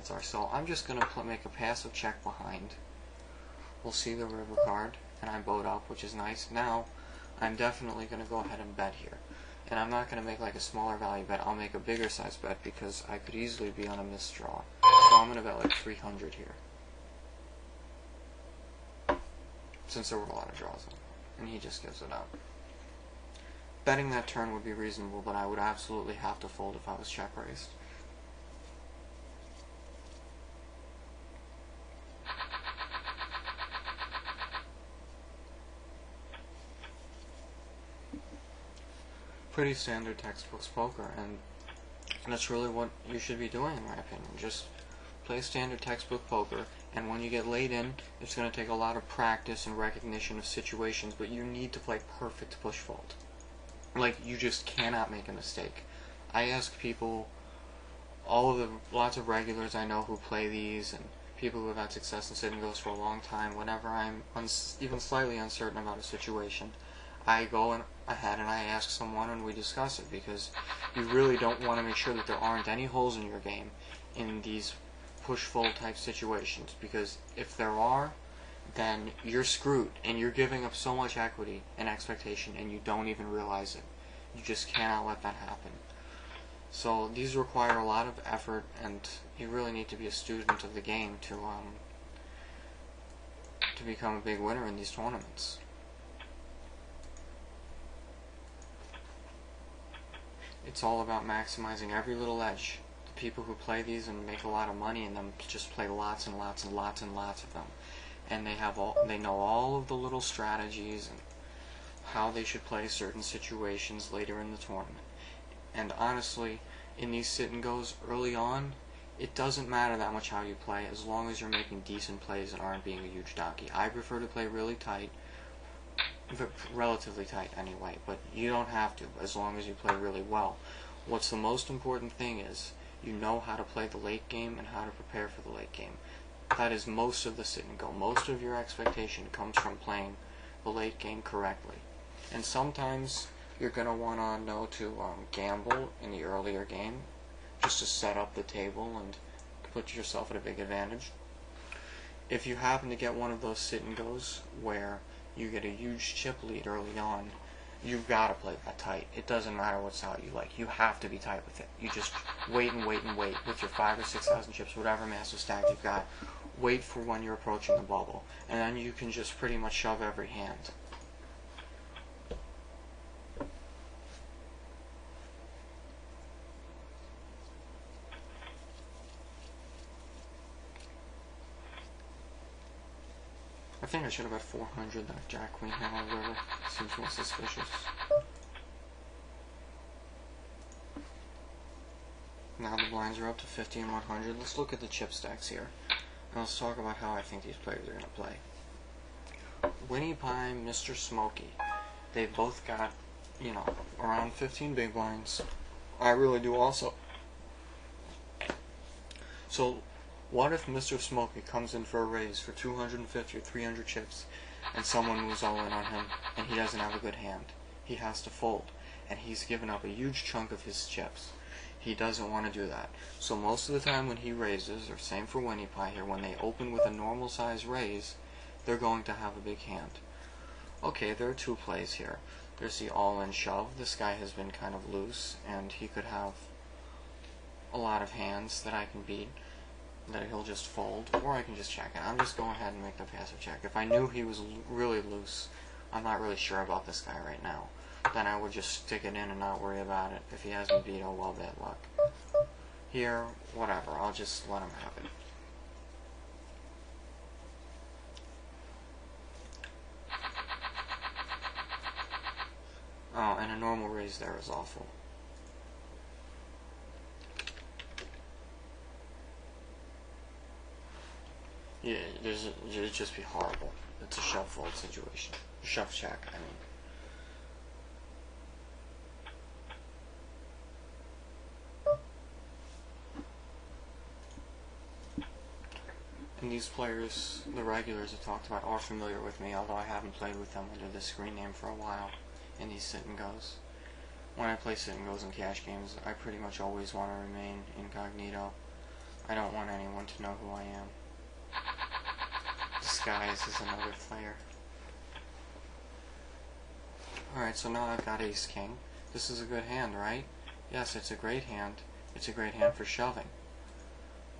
hands are. So I'm just going to make a passive check behind. We'll see the river card, and I bowed up, which is nice. Now, I'm definitely going to go ahead and bet here. And I'm not going to make like a smaller value bet. I'll make a bigger size bet because I could easily be on a misdraw. So I'm going to bet like 300 here, since there were a lot of draws on it. And he just gives it up. Betting that turn would be reasonable, but I would absolutely have to fold if I was check raised. Pretty standard textbooks poker, and that's really what you should be doing, in my opinion. Just play standard textbook poker, and when you get laid in, it's going to take a lot of practice and recognition of situations, but you need to play perfect push fold. Like, you just cannot make a mistake. I ask people, lots of regulars I know who play these, and people who have had success in sit and goes for a long time, whenever I'm even slightly uncertain about a situation, I go ahead and I ask someone and we discuss it, because you really don't want to make sure that there aren't any holes in your game in these push-fold type situations, because if there are, then you're screwed, and you're giving up so much equity and expectation, and you don't even realize it. You just cannot let that happen. So these require a lot of effort, and you really need to be a student of the game to become a big winner in these tournaments. It's all about maximizing every little edge. The people who play these and make a lot of money in them just play lots and lots and lots and lots of them. And they know all of the little strategies and how they should play certain situations later in the tournament. And honestly, in these sit and goes early on, it doesn't matter that much how you play, as long as you're making decent plays and aren't being a huge donkey. I prefer to play really tight, relatively tight anyway, but you don't have to, as long as you play really well. What's the most important thing is you know how to play the late game and how to prepare for the late game. That is most of the sit and go. Most of your expectation comes from playing the late game correctly. And sometimes you're going to want to know to gamble in the earlier game, just to set up the table and put yourself at a big advantage. If you happen to get one of those sit and goes where you get a huge chip lead early on, you've got to play that tight. It doesn't matter what style you like. You have to be tight with it. You just wait and wait and wait with your 5,000 or 6,000 chips, whatever massive stack you've got. Wait for when you're approaching the bubble, and then you can just pretty much shove every hand. I think I should have had 400, that Jack Queen hand or whatever. Seems more suspicious. Now the blinds are up to 50 and 100. Let's look at the chip stacks here. And let's talk about how I think these players are going to play. Winnie Pie, Mr. Smokey. They've both got, around 15 big blinds. I really do also. So, what if Mr. Smokey comes in for a raise for 250 or 300 chips, and someone moves all in on him, and he doesn't have a good hand? He has to fold, and he's given up a huge chunk of his chips. He doesn't want to do that. So most of the time when he raises, or same for Winnie Pie here, when they open with a normal size raise, they're going to have a big hand. Okay, there are two plays here. There's the all-in shove. This guy has been kind of loose, and he could have a lot of hands that I can beat, that he'll just fold, or I can just check it. I'm just going ahead and make the passive check. If I knew he was really loose, I'm not really sure about this guy right now, then I would just stick it in and not worry about it. If he has me beat, oh well, bad luck. Here, whatever, I'll just let him have it. Oh, and a normal raise there is awful. Yeah, it'd just be horrible. It's a shove fold situation. Shove check, I mean. And these players, the regulars I talked about, are familiar with me, although I haven't played with them under this screen name for a while in these sit and goes. When I play sit and goes in cash games, I pretty much always want to remain incognito. I don't want anyone everyone to know who I am. Disguise is another player. Alright, so now I've got ace king. This is a good hand, right? Yes, it's a great hand. It's a great hand for shoving.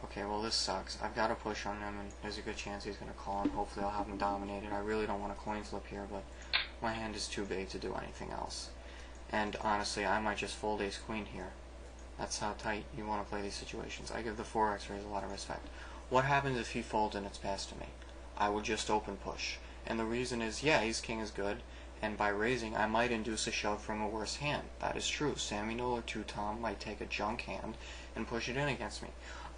Okay, well this sucks. I've got to push on him, and there's a good chance he's going to call, and hopefully I'll have him dominated. I really don't want a coin flip here, but my hand is too big to do anything else. And honestly, I might just fold ace queen here. That's how tight you want to play these situations. I give the 4x raise a lot of respect. What happens if he folds and it's passed to me? I would just open push. And the reason is, yeah, ace king is good, and by raising, I might induce a shove from a worse hand. That is true. Sammy Knoll or 2-Tom might take a junk hand and push it in against me.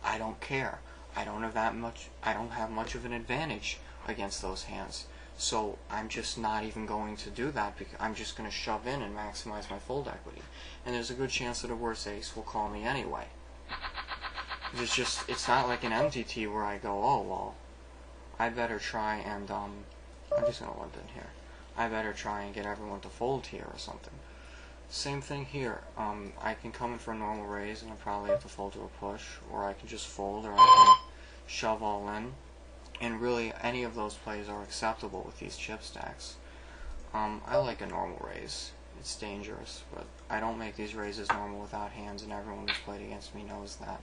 I don't care. I don't have much of an advantage against those hands. So I'm just not even going to do that, because I'm just going to shove in and maximize my fold equity. And there's a good chance that a worse ace will call me anyway. It's not like an MTT where I go, oh well, I better try and I'm just going to lump in here. I better try and get everyone to fold here or something. Same thing here. I can come in for a normal raise and I probably have to fold to a push, or I can just fold, or I can shove all in. And really, any of those plays are acceptable with these chip stacks. I like a normal raise. It's dangerous, but I don't make these raises normal without hands, and everyone who's played against me knows that.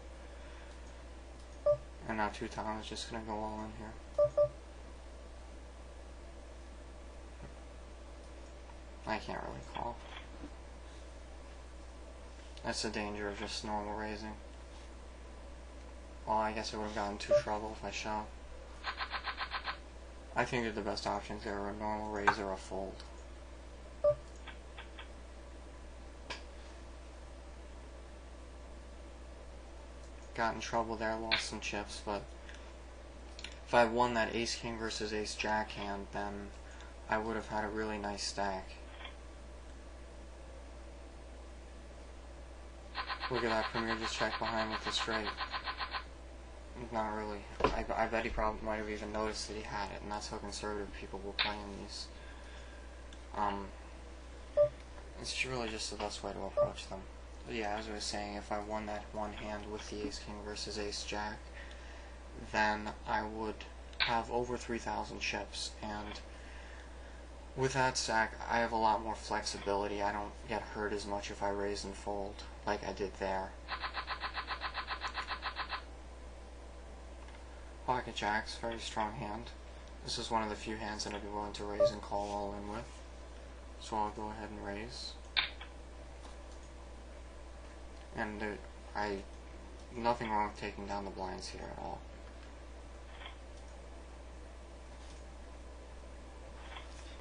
And now 2-Tom is just going to go all in here. I can't really call. That's the danger of just normal raising. Well, I guess I would have gotten into trouble if I shoved. I think that the best options are a normal raise or a fold. Got in trouble there, lost some chips, but if I won that ace king versus ace jack hand, then I would have had a really nice stack. Look at that, Premier just checked behind with the straight. Not really. I bet he probably might have even noticed that he had it, and that's how conservative people will play in these. It's really just the best way to approach them. But yeah, as I was saying, if I won that one hand with the ace king versus ace jack, then I would have over 3,000 chips, and with that stack, I have a lot more flexibility. I don't get hurt as much if I raise and fold, like I did there. Pocket jacks, very strong hand. This is one of the few hands that I'd be willing to raise and call all in with. So I'll go ahead and raise. And nothing wrong with taking down the blinds here at all.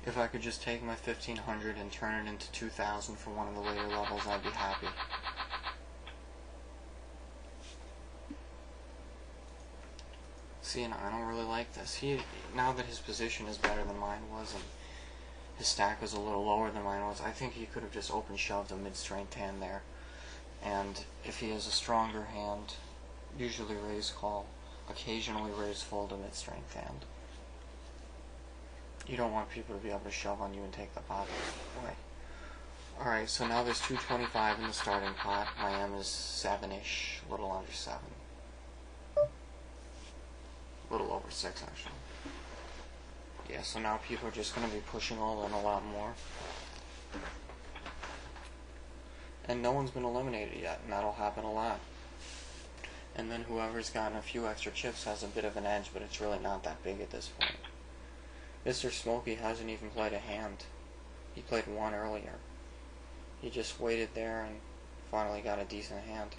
If I could just take my 1,500 and turn it into 2,000 for one of the later levels, I'd be happy. See, and I don't really like this. Now that his position is better than mine was, and his stack was a little lower than mine was, I think he could have just open shoved a mid-strength hand there. And if he has a stronger hand, usually raise call, occasionally raise fold a mid-strength hand. You don't want people to be able to shove on you and take the pot away. Alright, so now there's 225 in the starting pot. My M is 7-ish, a little under 7. A little over 6, actually. Yeah, so now people are just going to be pushing all in a lot more. And no one's been eliminated yet, and that'll happen a lot. And then whoever's gotten a few extra chips has a bit of an edge, but it's really not that big at this point. Mr. Smokey hasn't even played a hand. He played one earlier. He just waited there and finally got a decent hand.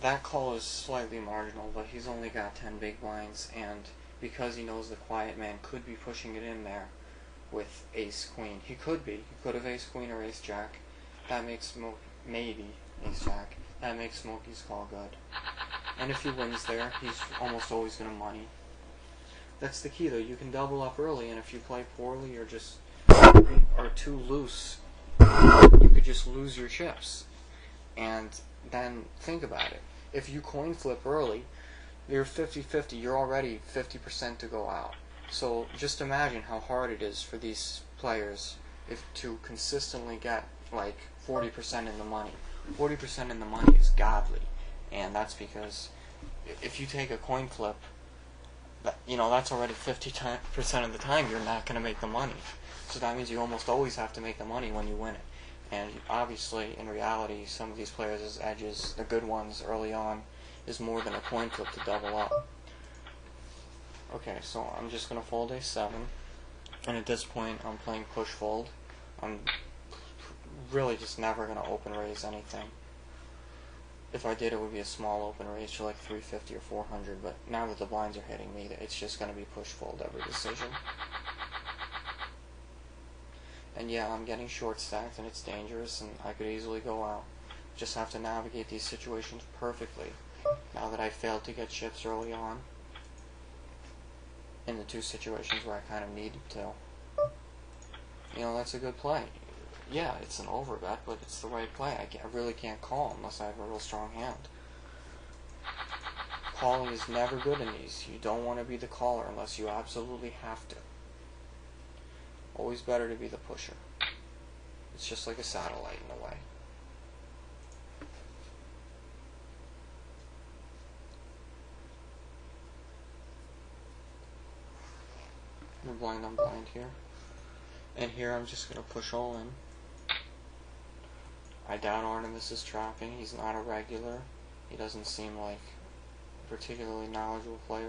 That call is slightly marginal, but he's only got 10 big blinds, and because he knows the quiet man could be pushing it in there with ace-queen. He could be. He could have ace-queen or ace-jack. That makes maybe ace-jack. That makes Smokey's call good. And if he wins there, he's almost always going to money. That's the key, though. You can double up early, and if you play poorly or just are too loose, you could just lose your chips. And then think about it. If you coin flip early, you're 50-50. You're already 50% to go out. So just imagine how hard it is for these players to consistently get like 40% in the money. 40% in the money is godly, and that's because if you take a coin flip, that's already 50% of the time you're not going to make the money. So that means you almost always have to make the money when you win it. And obviously, in reality, some of these players' edges, the good ones early on, is more than a coin flip to double up. Okay, so I'm just going to fold a7. And at this point, I'm playing push fold. I'm really just never going to open raise anything. If I did, it would be a small open raise for like 350 or 400, but now that the blinds are hitting me, it's just going to be push fold every decision. And yeah, I'm getting short stacked and it's dangerous and I could easily go out. Just have to navigate these situations perfectly. Now that I failed to get chips early on, in the two situations where I kind of needed to. That's a good play. Yeah, it's an overbet, but it's the right play. I really can't call unless I have a real strong hand. Calling is never good in these. You don't want to be the caller unless you absolutely have to. Always better to be the pusher. It's just like a satellite in a way. We're blind on blind here. And here I'm just going to push all in. I doubt Artemis is trapping. He's not a regular. He doesn't seem like a particularly knowledgeable player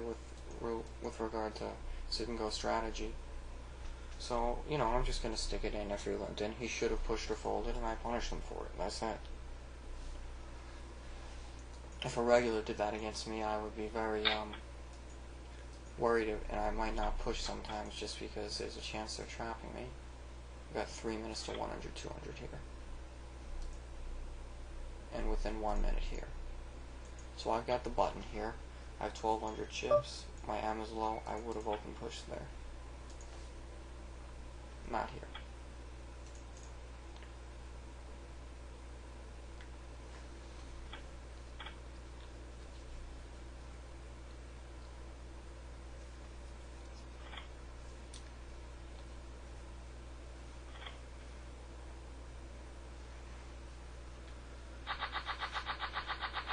with regard to sit and go strategy. So, I'm just going to stick it in if he went in. He should have pushed or folded, and I punished him for it. That's it. If a regular did that against me, I would be very worried, and I might not push sometimes just because there's a chance they're trapping me. I've got 3 minutes to 100, 200 here. And within 1 minute here. So I've got the button here. I have 1200 chips. My M is low. I would have open pushed there. Not here.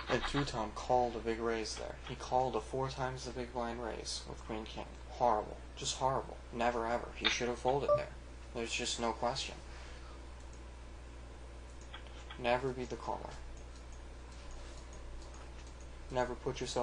And Two-Tom called a big raise there. He called a 4 times the big blind raise with Queen King. Horrible. Just horrible. Never ever. He should have folded there. There's just no question. Never be the caller. Never put yourself